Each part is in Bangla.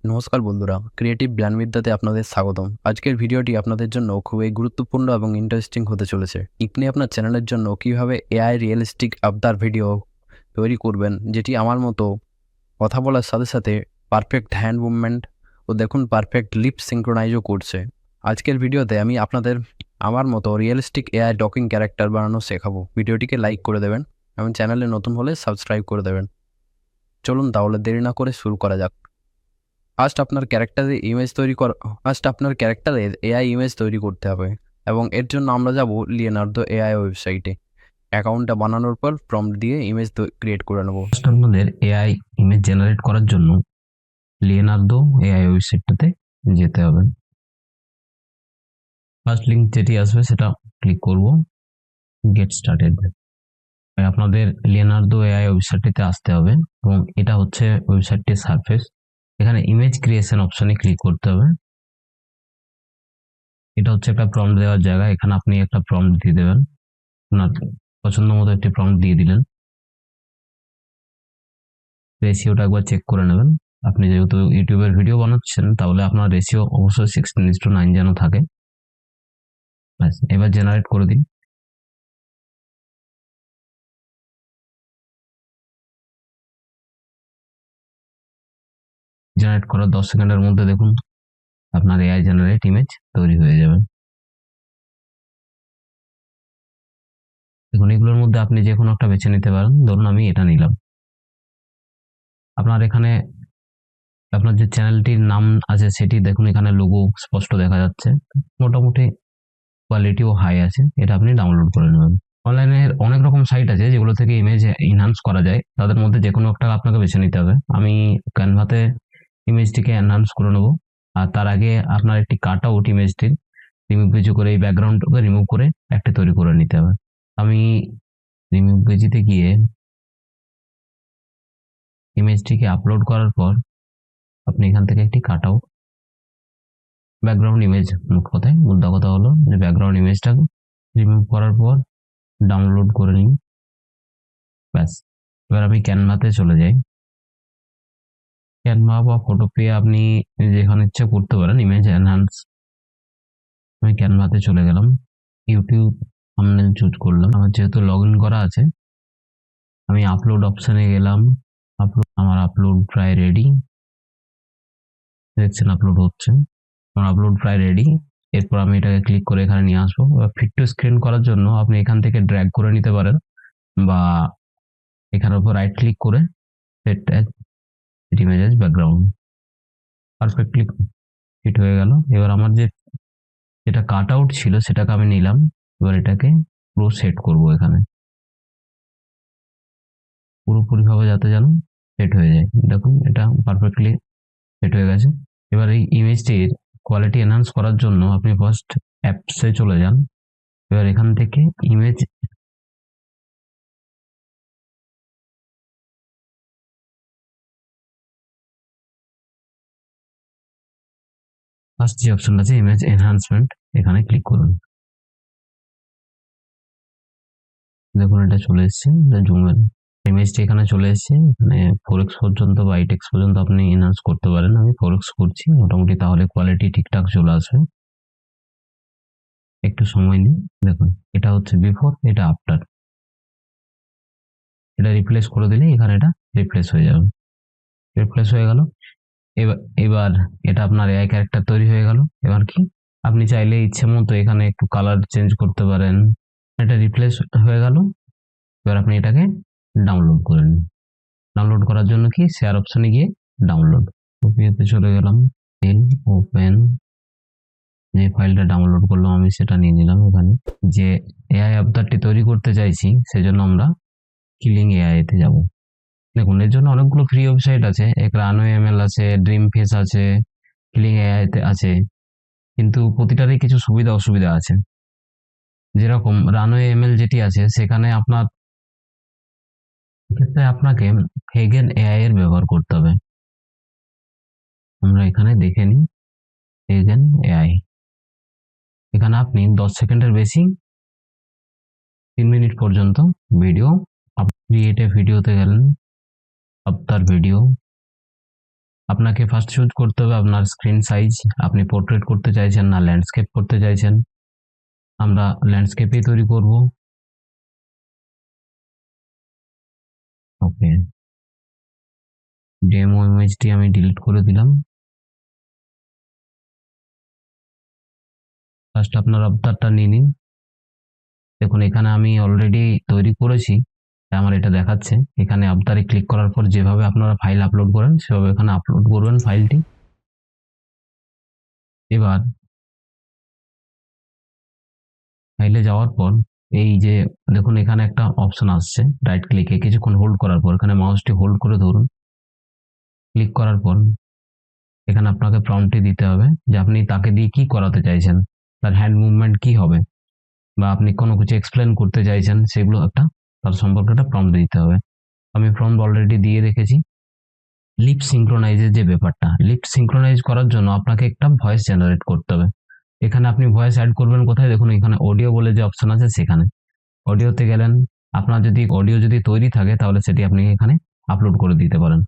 নমস্কার বন্ধুরা, ক্রিয়েটিভ জ্ঞানবিদ্যাতে আপনাদের স্বাগতম। আজকের ভিডিওটি আপনাদের জন্য খুবই গুরুত্বপূর্ণ এবং ইন্টারেস্টিং হতে চলেছে। আপনি আপনার চ্যানেলের জন্য কিভাবে এআই রিয়েলিস্টিক আবতার ভিডিও তৈরি করবেন, যেটি আমার মতো কথা বলার সাথে সাথে পারফেক্ট হ্যান্ড মুভমেন্ট ও দেখুন পারফেক্ট লিপ সিঙ্ক্রোনাইজও করছে। আজকের ভিডিওতে আমি আপনাদের আমার মতো রিয়েলিস্টিক এআই টকিং ক্যারেক্টার বানানো শেখাবো। ভিডিওটিকে লাইক করে দেবেন এবং চ্যানেলে নতুন হলে সাবস্ক্রাইব করে দেবেন। চলুন তাহলে দেরি না করে শুরু করা যাক। ফার্স্ট আপনার ক্যারেক্টারের এআই ইমেজ তৈরি করতে হবে এবং এর জন্য আমরা যাব লিওনার্দো এআই ওয়েবসাইটে। অ্যাকাউন্টটা বানানোর পর প্রম্পট দিয়ে ইমেজ ক্রিয়েট করে নেব। ফার্স্ট আপনাদের এআই ইমেজ জেনারেট করার জন্য লিওনার্দো এআই ওয়েবসাইটটাতে যেতে হবে। ফার্স্ট লিঙ্ক যেটি আসবে সেটা ক্লিক করব, গেট স্টার্টেড। আপনাদের লিওনার্দো এআই ওয়েবসাইটটিতে আসতে হবে এবং এটা হচ্ছে ওয়েবসাইটটির সারফেস। এখানে ইমেজ ক্রিয়েশন অপশনে ক্লিক করতে হবে। এটা হচ্ছে একটা প্রম্পট দেওয়ার জায়গা। এখানে আপনি একটা প্রম্পট দিয়ে দেবেন, আপনার পছন্দ মতো একটি প্রম্পট দিয়ে দিলেন। রেশিওটা একবার চেক করে নেবেন। আপনি যেহেতু ইউটিউবের ভিডিও বানাচ্ছেন তাহলে আপনার রেশিও অবশ্যই 16:9 যেন থাকে। ব্যাস, এবার জেনারেট করে দিন। জেনারেট করার 10 সেকেন্ডের মধ্যে দেখুন আপনার এআই জেনারেট ইমেজ তৈরি হয়ে যাবে। দেখুন এগুলোর মধ্যে আপনি যে কোনো একটা বেছে নিতে পারেন। ধরুন আমি এটা নিলাম। আপনার এখানে আপনার যে চ্যানেলটির নাম আছে সেটি দেখুন, এখানে লোগো স্পষ্ট দেখা যাচ্ছে। মোটামুটি কোয়ালিটিও হাই আছে। এটা আপনি ডাউনলোড করে নেবেন। অনলাইনে অনেক রকম সাইট আছে যেগুলো থেকে ইমেজ এনহান্স করা যায়। তাদের মধ্যে যে কোনো একটা আপনাকে বেছে নিতে হবে। আমি ক্যানভাতে ইমেজটিকে এনহান্স করে নেব। আর তার আগে আপনার একটি কাট আউট ইমেজটির রিমুভ পেজে করে এই ব্যাকগ্রাউন্ডটাকে রিমুভ করে একটা তৈরি করে নিতে হবে। আমি রিমুভ পেজিতে গিয়ে ইমেজটিকে আপলোড করার পর আপনি এখান থেকে একটি কাট আউট ব্যাকগ্রাউন্ড ইমেজ, মুদ্রা কথা হলো যে ব্যাকগ্রাউন্ড ইমেজটাকে রিমুভ করার পর ডাউনলোড করে নিন। ব্যাস, এবার আমি ক্যানভাতে চলে যাই। ক্যানভা বা ফটো পেয়ে আপনি যেখানে ইচ্ছা করতে পারেন ইমেজ এনহান্স। আমি ক্যানভাতে চলে গেলাম, ইউটিউব থাম্বনেল চুজ করলাম। আমার যেহেতু লগ ইন করা আছে আমি আপলোড অপশানে গেলাম। আমার আপলোড প্রায় রেডি, দেখছেন আপলোড হচ্ছে। আমার আপলোড প্রায় রেডি। এরপর আমি এটাকে ক্লিক করে এখানে নিয়ে আসবো। ফিট টু স্ক্রিন করার জন্য আপনি এখান থেকে ড্র্যাগ করে নিতে পারেন বা এখানের উপর রাইট ক্লিক করে set as image as background. Perfectly fit হয়ে গেল। এবার আমার যেটা কাট আউট ছিল সেটাকে আমি নিলাম। এবার এটাকে পুরো সেট করব এখানে পুরোপুরিভাবে যাতে যেন সেট হয়ে যায়। দেখুন এটা পারফেক্টলি সেট হয়ে গেছে। এবার এই ইমেজটির কোয়ালিটি এনহান্স করার জন্য আপনি ফার্স্ট অ্যাপসে চলে যান। এবার এখান থেকে ইমেজ ফার্স্ট যে অপশনটা আছে ইমেজ এনহান্সমেন্ট, এখানে ক্লিক করুন। দেখুন এটা চলে এসছে। জুমের ইমেজটি এখানে চলে এসছে। এখানে 4x পর্যন্ত বা 8x পর্যন্ত আপনি এনহান্স করতে পারেন। আমি 4x করছি মোটামুটি, তাহলে কোয়ালিটি ঠিকঠাক চলে আসবে। একটু সময় নিন। দেখুন এটা হচ্ছে বিফোর, এটা আফটার। এটা রিপ্লেস করে দিলে এখানে এটা রিপ্লেস হয়ে যাবে। রিপ্লেস হয়ে গেল। এবার এবার এটা আপনার এআই ক্যারেক্টার তৈরি হয়ে গেল। এবার কি আপনি চাইলে ইচ্ছে মতো এখানে একটু কালার চেঞ্জ করতে পারেন। এটা রিপ্লেস হয়ে গেল। এবার আপনি এটাকে ডাউনলোড করে নিন। ডাউনলোড করার জন্য কি শেয়ার অপশনে গিয়ে ডাউনলোড, ওপিতে চলে গেলাম। ওপেন, যে ফাইলটা ডাউনলোড করলাম আমি সেটা নিয়ে নিলাম। এখানে যে এআই অ্যাভতারটি তৈরি করতে চাইছি সেজন্য আমরা কিলিং এআই তে যাব। দেখুন এর জন্য অনেকগুলো ফ্রি ওয়েবসাইট আছে। এক রানওয়ে এমএল আছে, ড্রিম ফেস আছে, কিলিং এআই তে আছে। কিন্তু প্রতিটারই কিছু সুবিধা অসুবিধা আছে। যেরকম রানওয়ে এমএল যেটি আছে সেখানে ক্ষেত্রে আপনাকে হেগেন এআই এর ব্যবহার করতে হবে। আমরা এখানে দেখে নিই হেগেন এআই। এখানে আপনি 10 সেকেন্ডের বেশি 3 মিনিট পর্যন্ত ভিডিও ক্রিয়েট এ ভিডিওতে গেলেন, আফটার ভিডিও, আপনাকে ফার্স্ট চুজ করতে হবে আপনার স্ক্রিন সাইজ, আপনি পোর্ট্রেট করতে চাইছেন না ল্যান্ডস্কেপ করতে চাইছেন। আমরা ল্যান্ডস্কেপেই তৈরি করব। ওকে, ডেমো ইমেজটি আমি ডিলিট করে দিলাম। ফার্স্ট আপনার আবতারটা নিয়ে নিন। দেখুন এখানে আমি অলরেডি তৈরি করেছি, তাই আমার এটা দেখাচ্ছে। এখানে আবতারে ক্লিক করার পর যেভাবে আপনারা ফাইল আপলোড করেন সেভাবে এখানে আপলোড করবেন ফাইলটি। এবার ফাইলে যাওয়ার পর এই যে দেখুন এখানে একটা অপশন আসছে, রাইট ক্লিকে কিছুক্ষণ হোল্ড করার পর এখানে মাউসটি হোল্ড করে ধরুন। ক্লিক করার পর এখানে আপনাকে প্রম্পটটি দিতে হবে যে আপনি তাকে দিয়ে কি করাতে চাইছেন, তার হ্যান্ড মুভমেন্ট কি হবে, বা আপনি কোনো কিছু এক্সপ্লেন করতে চাইছেন সেগুলো একটা তার সম্পর্কে একটা প্রম্পট দিতে হবে। আমি প্রম্পট অলরেডি দিয়ে রেখেছি। লিপ সিঙ্ক্রোনাইজের যে ব্যাপারটা, লিপ সিঙ্ক্রোনাইজ করার জন্য আপনাকে একটা ভয়েস জেনারেট করতে হবে। এখানে আপনি ভয়েস অ্যাড করবেন কোথায়, দেখুন এখানে অডিও বলে যে অপশন আছে সেখানে অডিওতে গেলেন। আপনার যদি অডিও যদি তৈরি থাকে তাহলে সেটি আপনি এখানে আপলোড করে দিতে পারেন।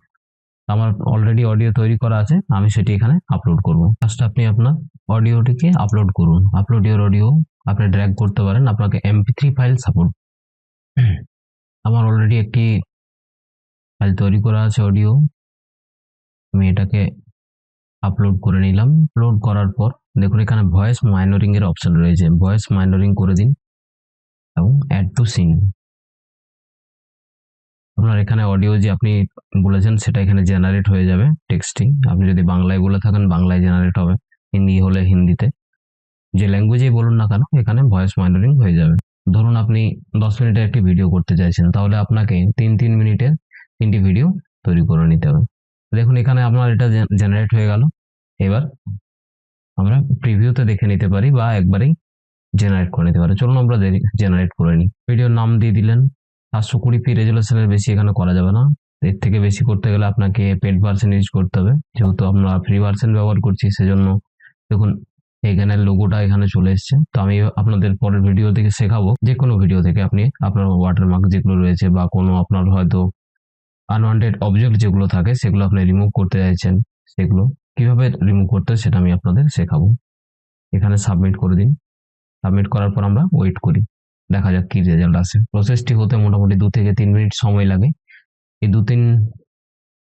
আমার অলরেডি অডিও তৈরি করা আছে, আমি সেটি এখানে আপলোড করব। ফার্স্ট আপনি আপনার অডিওটিকে আপলোড করুন। আপলোড ইওর অডিও আপনি ড্র্যাগ করতে পারেন, আপনাকে MP3 ফাইল সাপোর্ট। আমার অলরেডি একটি ফাইল তৈরি করা আছে অডিও, আমি এটাকে আপলোড করে নিলাম। আপলোড করার পর দেখুন এখানে ভয়েস মাইনরিং এর অপশন রয়েছে, ভয়েস মাইনরিং করে দিন এবং অ্যাড টু সিন। আপনার এখানে অডিও যে আপনি বলেছেন সেটা এখানে জেনারেট হয়ে যাবে টেক্সটটি। আপনি যদি বাংলায় বলে থাকেন বাংলায় জেনারেট হবে, হিন্দি হলে হিন্দিতে, যে ল্যাঙ্গুয়েজেই বলুন না কেন এখানে ভয়েস মাইনরিং হয়ে যাবে। ধরুন আপনি 10 মিনিটের একটি ভিডিও করতে চাইছেন, তাহলে আপনাকে 3 মিনিটের 3টি ভিডিও তৈরি করে নিতে হবে। দেখুন এখানে আপনার এটা জেনারেট হয়ে গেল। এবার আমরা প্রিভিউতে দেখে নিতে পারি বা একবারেই জেনারেট করে নিতে পারি। চলুন আমরা জেনারেট করে নিই। ভিডিওর নাম দিয়ে দিলেন। 720p রেজুলেশনের বেশি এখানে করা যাবে না, এর থেকে বেশি করতে গেলে আপনাকে পেড ভার্সন ইউজ করতে হবে। যেহেতু আমরা ফ্রি ভার্সন ব্যবহার করছি সেজন্য দেখুন এখানে লোগোটা এখানে চলে এসছে। তো আমি আপনাদের পরের ভিডিও থেকে শেখাবো, যে কোনো ভিডিও থেকে আপনি আপনার ওয়াটারমার্ক যেগুলো রয়েছে বা কোনো আপনার হয়তো আনওয়ান্টেড অবজেক্ট যেগুলো থাকে সেগুলো আপনি রিমুভ করতে চাইছেন, সেগুলো কিভাবে রিমুভ করতে হয় সেটা আমি আপনাদের শেখাবো। এখানে সাবমিট করে দিন। সাবমিট করার পর আমরা ওয়েট করি, দেখা যাক কি রেজাল্ট আসে। প্রসেসটি হতে মোটামুটি 2 থেকে 3 মিনিট সময় লাগে। এই 2-3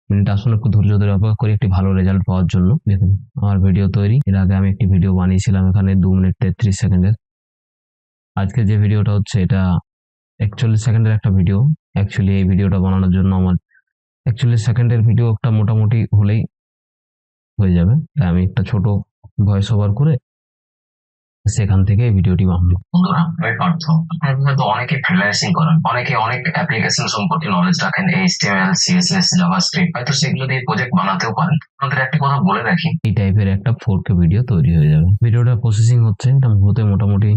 মিনিট আসলে একটু ধৈর্য ধরে অপেক্ষা করি একটি ভালো রেজাল্ট পাওয়ার জন্য। দেখুন আমার ভিডিও তৈরি। এর আগে আমি একটি ভিডিও বানিয়েছিলাম এখানে 2 মিনিট 33 সেকেন্ডের। আজকে যে ভিডিওটা হচ্ছে এটা 41 সেকেন্ডের একটা ভিডিও। অ্যাকচুয়ালি এই ভিডিওটা বানানোর জন্য আমার 41 সেকেন্ডের ভিডিও একটা মোটামুটি হলেই হয়ে যাবে, তাই আমি একটা ছোট ভয়েস ওভার করে সেখান থেকে এই ভিডিওটি বানাবো। বন্ধুরা, আমি পার্থ। আপনারা হয়তো অনেকে ফ্রিল্যান্সিং করেন, অনেকে অনেক অ্যাপ্লিকেশন সম্পর্কে নলেজ রাখেন, HTML, CSS, জাভাস্ক্রিপ্ট, হয়তো সেগুলো দিয়ে প্রজেক্ট বানাতেও পারেন। আপনাদের একটা কথা বলে রাখি, এই টাইপের একটা 4K ভিডিও তৈরি হয়ে যাবে। ভিডিওটা প্রসেসিং হচ্ছে, এটা হতে মোটামুটি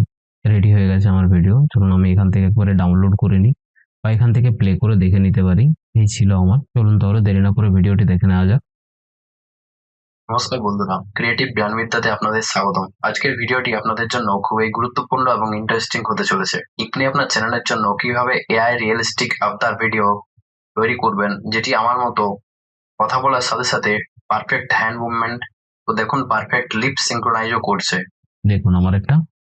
রেডি হয়ে গেছে আমার ভিডিও। চলুন আমি এখান থেকে একবারে ডাউনলোড করে নিই বা এখান থেকে প্লে করে দেখে নিতে পারি। এই ছিল আমার। চলুন তাহলে দেরি না করে ভিডিওটি দেখে নেওয়া যাক। নমস্কার বন্ধুরা, ক্রিয়েটিভ জ্ঞানবিদ্যাতে আপনাদের স্বাগতম। আজকের ভিডিওটি আপনাদের জন্য খুবই গুরুত্বপূর্ণ এবং ইন্টারেস্টিং হতে চলেছে। আপনি আপনার চ্যানেলের জন্য কিভাবে এআই রিয়েলিস্টিক আবতার ভিডিও তৈরি করবেন, যেটি আমার মতো কথা বলার সাথে সাথে পারফেক্ট হ্যান্ড মুভমেন্ট, তো দেখুন পারফেক্ট লিপ সিঙ্ক্রোনাইজও করছে। দেখুন আমার একটা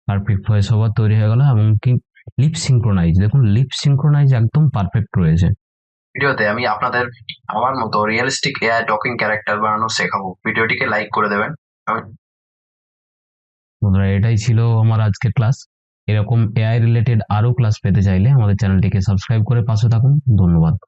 পারফেক্ট ভয়েস ওভার তৈরি হয়ে গেল এবং কি লিপ সিঙ্ক্রোনাইজ, দেখুন লিপ সিঙ্ক্রোনাইজ একদম পারফেক্ট রয়েছে। ভিডিওতে আমি আপনাদের আমার মতো রিয়েলিস্টিক এআই টকিং ক্যারেক্টার বানানো শেখাবো। ভিডিওটিকে লাইক করে দেবেন। বন্ধুরা এটাই ছিল আমার আজকের ক্লাস। এরকম এআই রিলেটেড আরো ক্লাস পেতে চাইলে আমাদের চ্যানেলটিকে সাবস্ক্রাইব করে পাশে থাকুন। ধন্যবাদ।